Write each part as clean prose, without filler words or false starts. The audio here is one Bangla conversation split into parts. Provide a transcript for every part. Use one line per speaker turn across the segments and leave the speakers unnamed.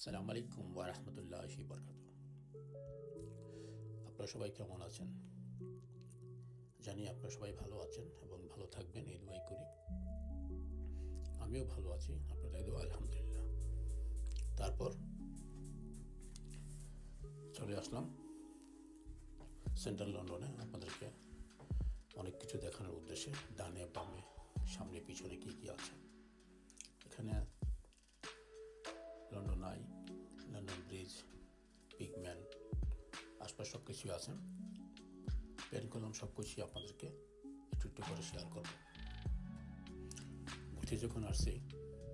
আসসালামু আলাইকুম ওয়া রাহমাতুল্লাহি ওয়া বারাকাতুহু। আপনারা সবাই কেমন আছেন? জানি আপনারা সবাই ভালো আছেন এবং ভালো থাকবেন এই দোয়াই করি। আমিও ভালো আছি, আপনাদের দোয়া আলহামদুলিল্লাহ। তারপর চলে আসলাম সেন্ট্রাল লন্ডনে আপনাদেরকে অনেক কিছু দেখানোর উদ্দেশ্যে। ডানে বামে সামনে পিছনে কী কী আছে এখানে। London I, London bridge, big man, আশপাশ সব কিছুই আছে। প্ল্যান করলাম সব কিছুই আপনাদেরকে একটু একটু করে শেয়ার করবো। ঘুরতে যখন আসছি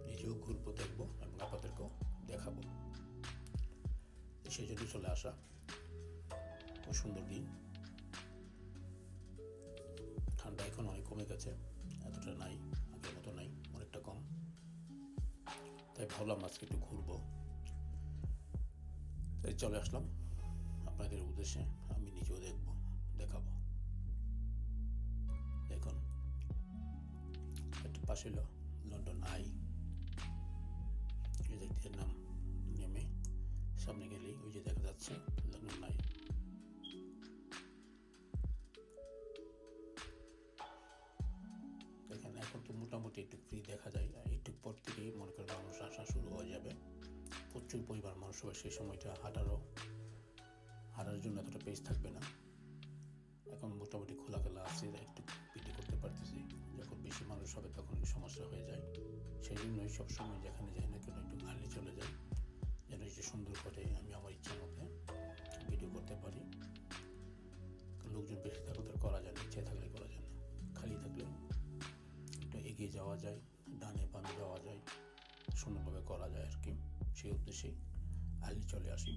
নিজেও ঘুরবো, দেখবো এবং আপনাদেরকেও দেখাবো। সেই জন্য চলে আসা। খুব সুন্দর দিন, ঠান্ডা এখন অনেক কমে গেছে, এতটা নাই, আগের মতো নাই, অনেকটা কম। তাই ভাবলাম আজকে একটু ঘুরবো, তাই চলে আসলাম আপনাদের উদ্দেশ্যে। আমি নিজেও দেখবো, দেখাবো। দেখুন একটু পাশে লন্ডন আই, এই যে নাম নেমে সামনে গেলেই ওই যে দেখা যাচ্ছে লন্ডন আই। এখানে এখন তো মোটামুটি একটু ফ্রি দেখা যায়, একটু পর থেকেই মনে করেন মানুষ আসা শুরু হয়ে যাবে। প্রচুর পরিমাণ মানুষ হবে সেই সময়টা। হাঁটার জন্য এতটা পেজ থাকবে না। এখন মোটামুটি খোলাখেলা আছে, একটু পিটি করতে পারতেছি। যখন বেশি মানুষ হবে তখন সমস্যা হয়ে যায়। সেই জন্যই সবসময় যেখানে যাই না কেন একটু আর্লি চলে যাই, যেন একটু সুন্দর করে আমি আমার ইচ্ছা মধ্যে ভিডিও করতে পারি। লোকজন বেশি থাকলে তো করা যায় না, ইচ্ছে থাকলে করা যায় না। খালি থাকলে একটু এগিয়ে যাওয়া যায়, ডানে বামে যাওয়া যায়, সুন্দরভাবে করা যায় আর কি। সেই উদ্দেশ্যেই আর্লি চলে আসি।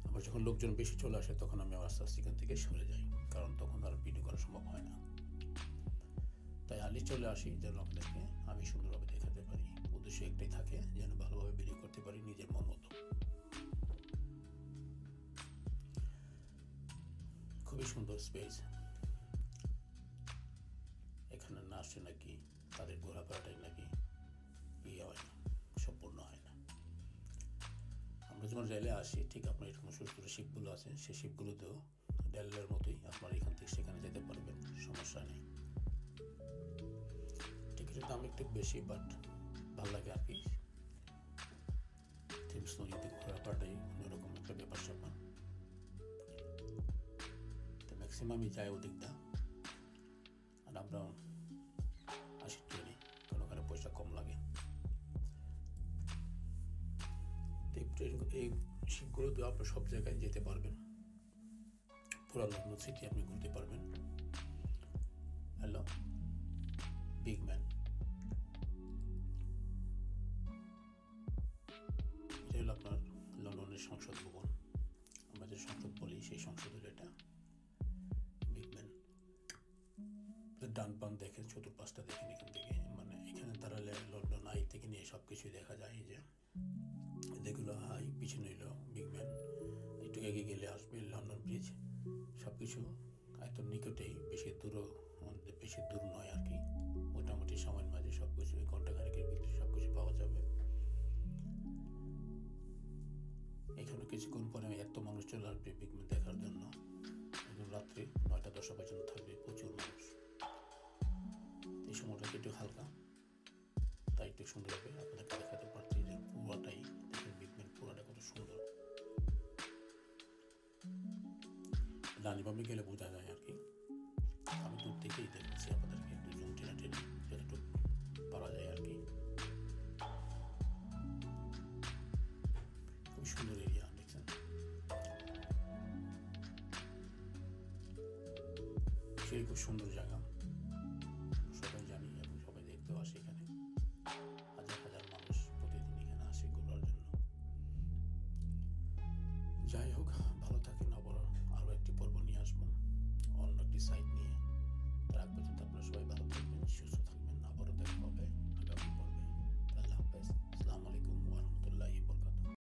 আবার যখন লোকজন বেশি চলে আসে তখন আমি আস্তে আস্তে এখান থেকে সরে যাই, কারণ তখন আর ভিডিও করা সম্ভব হয় না। তাই আর্লি চলে আসি যেন আপনাদেরকে আমি সুন্দরভাবে দেখাতে পারি। উদ্দেশ্য একটাই থাকে, যেন ভালোভাবে ভিডিও করতে পারি নিজের মন মতো। খুবই সুন্দর স্পেস। এখানে না আসে নাকি তাদের ঘোরাফেরাটাই নাকি ইয়ে হয় না, সম্পূর্ণ হয় না। আমরা যেমন রেলে আসি, ঠিক আপনার এরকম ছোটো ছোটো শিপগুলো আছে, সেই শিপগুলোতেও রেলের মতোই আপনারা এখান থেকে সেখানে যেতে পারবেন, সমস্যা নেই। টিকিটের দাম একটু বেশি, বাট ভালো লাগে আর কি। থিমস নদীতে ঘোরাফেরাটাই অন্যরকম একটা ব্যাপার স্যাপার। তো ম্যাক্সিমামই যায় ওদিকটা, আর আমরা আসি ট্রেনে, কারণ ওখানে পয়সা কম লাগে। এই শিপগুলোতে আপনি সব জায়গায় যেতে পারবেন, পুরো লন্ডন সিটি আপনি ঘুরতে পারবেন। হ্যালো বিগ ম্যান, এটা হলো আপনার লন্ডনের সংসদ ভবন। আমরা যে সংসদ বলি সেই সংসদ হলো এটা, বিগ ম্যান। ডান বাম দেখেন, চতুর্পাশটা দেখেন এখান থেকে, মানে এখানে দাঁড়ালে লন্ডন আই থেকে নিয়ে সব কিছুই দেখা যায়। এই যে যেগুলো হাই, পিছনে হইল বিগ ম্যান, একটু এগিয়ে গেলে আসবে লন্ডন ব্রিজ। সব কিছু এত নিকটেই, বেশি দূর নয় আর কি। মোটামুটি সময়ের মাঝে সব কিছু ঘন্টাখানেকের ভিতরে সব কিছু পাওয়া যাবে। এখানে কিছুক্ষণ পরে এত মানুষ চলে আসবে বিগ ম্যান দেখার জন্য। একদম রাত্রি 9টা-10টা পর্যন্ত থাকবে প্রচুর মানুষ। এই সময়টা একটু হালকা, তাই একটু সুন্দর হবে আপনাদেরকে দেখাতে পারছি যে পুরোটাই দেখেন বিগ ম্যান, পুরোটা কত সুন্দর। ডানি বামে গেলে বোঝা যায় আর কি। আমি দূর থেকেই দেখছি আপনাদেরকে, একটু জুম টেনে টেনে যতটুকু পারা যায় আর কি। খুব সুন্দর এরিয়া দেখছেন। সেই খুব সুন্দর জায়গা।